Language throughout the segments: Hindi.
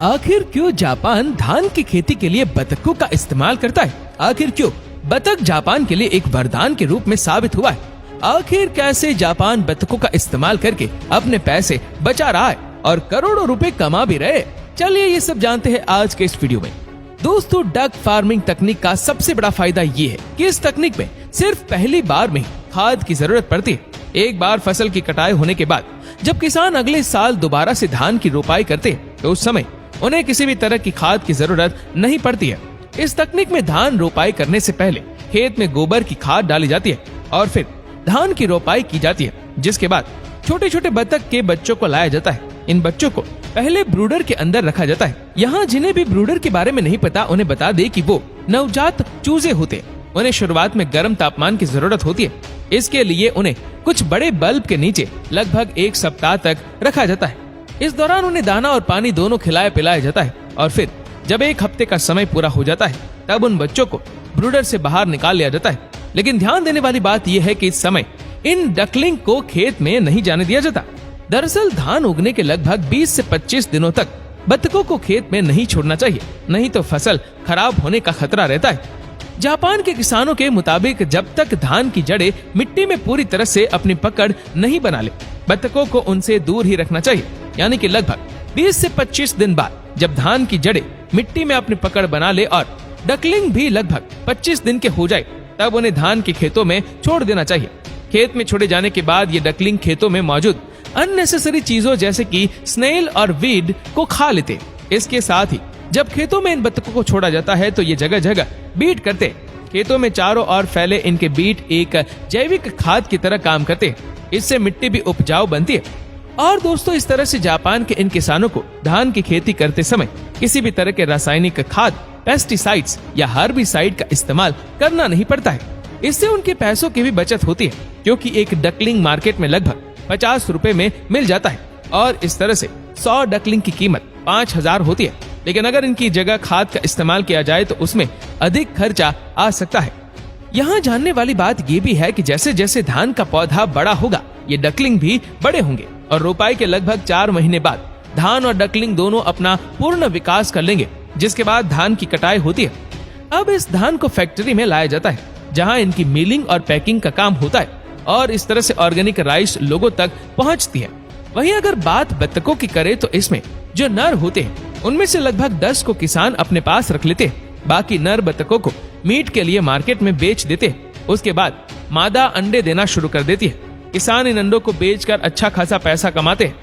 आखिर क्यों जापान धान की खेती के लिए बतखों का इस्तेमाल करता है? आखिर क्यों बतख जापान के लिए एक वरदान के रूप में साबित हुआ है? आखिर कैसे जापान बतखों का इस्तेमाल करके अपने पैसे बचा रहा है और करोड़ों रुपए कमा भी रहे? चलिए ये सब जानते हैं आज के इस वीडियो में। दोस्तों, डक फार्मिंग तकनीक का सबसे बड़ा फायदा ये है कि इस तकनीक में सिर्फ पहली बार में खाद की जरूरत पड़ती है। एक बार फसल की कटाई होने के बाद जब किसान अगले साल दोबारा से धान की रोपाई करते हैं तो उस समय उन्हें किसी भी तरह की खाद की जरूरत नहीं पड़ती है। इस तकनीक में धान रोपाई करने से पहले खेत में गोबर की खाद डाली जाती है और फिर धान की रोपाई की जाती है, जिसके बाद छोटे छोटे बतख के बच्चों को लाया जाता है। इन बच्चों को पहले ब्रूडर के अंदर रखा जाता है। यहाँ जिन्हें भी ब्रूडर के बारे में नहीं पता उन्हें बता दे कि वो नवजात चूजे होते हैं। उन्हें शुरुआत में गर्म तापमान की जरूरत होती है। इसके लिए उन्हें कुछ बड़े बल्ब के नीचे लगभग 1 सप्ताह तक रखा जाता है। इस दौरान उन्हें दाना और पानी दोनों खिलाया पिलाया जाता है और फिर जब 1 हफ्ते का समय पूरा हो जाता है तब उन बच्चों को ब्रूडर से बाहर निकाल लिया जाता है। लेकिन ध्यान देने वाली बात यह है कि इस समय इन डकलिंग को खेत में नहीं जाने दिया जाता। दरअसल धान उगने के लगभग 20 से 25 दिनों तक बतखों को खेत में नहीं छोड़ना चाहिए, नहीं तो फसल खराब होने का खतरा रहता है। जापान के किसानों के मुताबिक जब तक धान की जड़ें मिट्टी में पूरी तरह से अपनी पकड़ नहीं बना ले, बतखों को उनसे दूर ही रखना चाहिए। यानी कि लगभग 20 से 25 दिन बाद जब धान की जड़ें मिट्टी में अपनी पकड़ बना ले और डकलिंग भी लगभग 25 दिन के हो जाए तब उन्हें धान के खेतों में छोड़ देना चाहिए। खेत में छोड़े जाने के बाद ये डकलिंग खेतों में मौजूद अननेसेसरी चीजों जैसे कि स्नेल और वीड को खा लेते। इसके साथ ही जब खेतों में इन बतखों को छोड़ा जाता है तो ये जगह जगह बीट करते। खेतों में चारों ओर फैले इनके बीट एक जैविक खाद की तरह काम करते। इससे मिट्टी भी उपजाऊ बनती है। और दोस्तों, इस तरह से जापान के इन किसानों को धान की खेती करते समय किसी भी तरह के रासायनिक खाद, पेस्टिसाइड्स या हर्बिसाइड का इस्तेमाल करना नहीं पड़ता है। इससे उनके पैसों की भी बचत होती है, क्योंकि एक डकलिंग मार्केट में लगभग 50 रुपए में मिल जाता है और इस तरह से 100 डकलिंग की कीमत 5000 होती है। लेकिन अगर इनकी जगह खाद का इस्तेमाल किया जाए तो उसमें अधिक खर्चा आ सकता है। यहाँ जानने वाली बात ये भी है कि जैसे जैसे धान का पौधा बड़ा होगा ये डकलिंग भी बड़े होंगे और रोपाई के लगभग 4 महीने बाद धान और डकलिंग दोनों अपना पूर्ण विकास कर लेंगे, जिसके बाद धान की कटाई होती है। अब इस धान को फैक्ट्री में लाया जाता है जहाँ इनकी मिलिंग और पैकिंग का काम होता है और इस तरह से ऑर्गेनिक राइस लोगों तक पहुँचती है। वहीं अगर बात बतखों की करे तो इसमें जो नर होते हैं उनमें से लगभग 10 को किसान अपने पास रख लेते हैं। बाकी नर बतखों को मीट के लिए मार्केट में बेच देते हैं। उसके बाद मादा अंडे देना शुरू कर देती है। किसान इन अंडों को बेचकर अच्छा खासा पैसा कमाते हैं।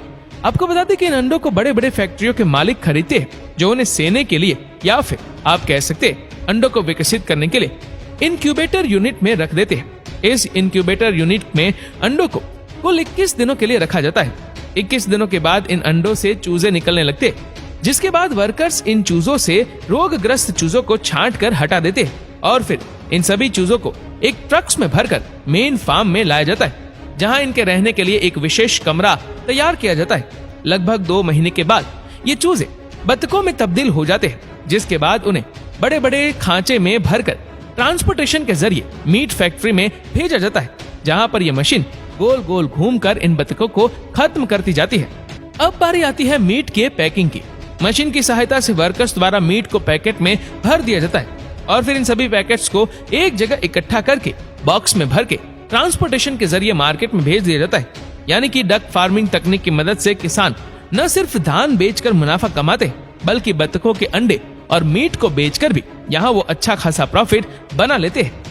आपको बता दें कि इन अंडों को बड़े बड़े फैक्ट्रियों के मालिक खरीदते हैं, जो उन्हें सेने के लिए या फिर आप कह सकते हैं अंडों को विकसित करने के लिए इनक्यूबेटर यूनिट में रख देते हैं। इस इनक्यूबेटर यूनिट में अंडों को कुल 21 दिनों के लिए रखा जाता है। 21 दिनों के बाद इन अंडों से चूजे निकलने लगते, जिसके बाद वर्कर्स इन चूजों से रोगग्रस्त चूजों को छांट कर हटा देते हैं और फिर इन सभी चूजों को एक ट्रक्स में भरकर मेन फार्म में लाया जाता है, जहां इनके रहने के लिए एक विशेष कमरा तैयार किया जाता है। लगभग 2 महीने के बाद ये चूजे बतखों में तब्दील हो जाते हैं, जिसके बाद उन्हें बड़े बड़े खांचे में भरकर ट्रांसपोर्टेशन के जरिए मीट फैक्ट्री में भेजा जाता है, जहां पर यह मशीन गोल गोल घूमकर इन बतखों को खत्म करती जाती है। अब बारी आती है मीट के पैकिंग की। मशीन की सहायता से वर्कर्स द्वारा मीट को पैकेट में भर दिया जाता है और फिर इन सभी पैकेट्स को एक जगह इकट्ठा करके बॉक्स में भर के ट्रांसपोर्टेशन के जरिए मार्केट में भेज दिया जाता है। यानी कि डक फार्मिंग तकनीक की मदद से किसान न सिर्फ धान बेचकर मुनाफा कमाते बल्कि बतखों के अंडे और मीट को बेचकर भी यहाँ वो अच्छा खासा प्रॉफिट बना लेते हैं।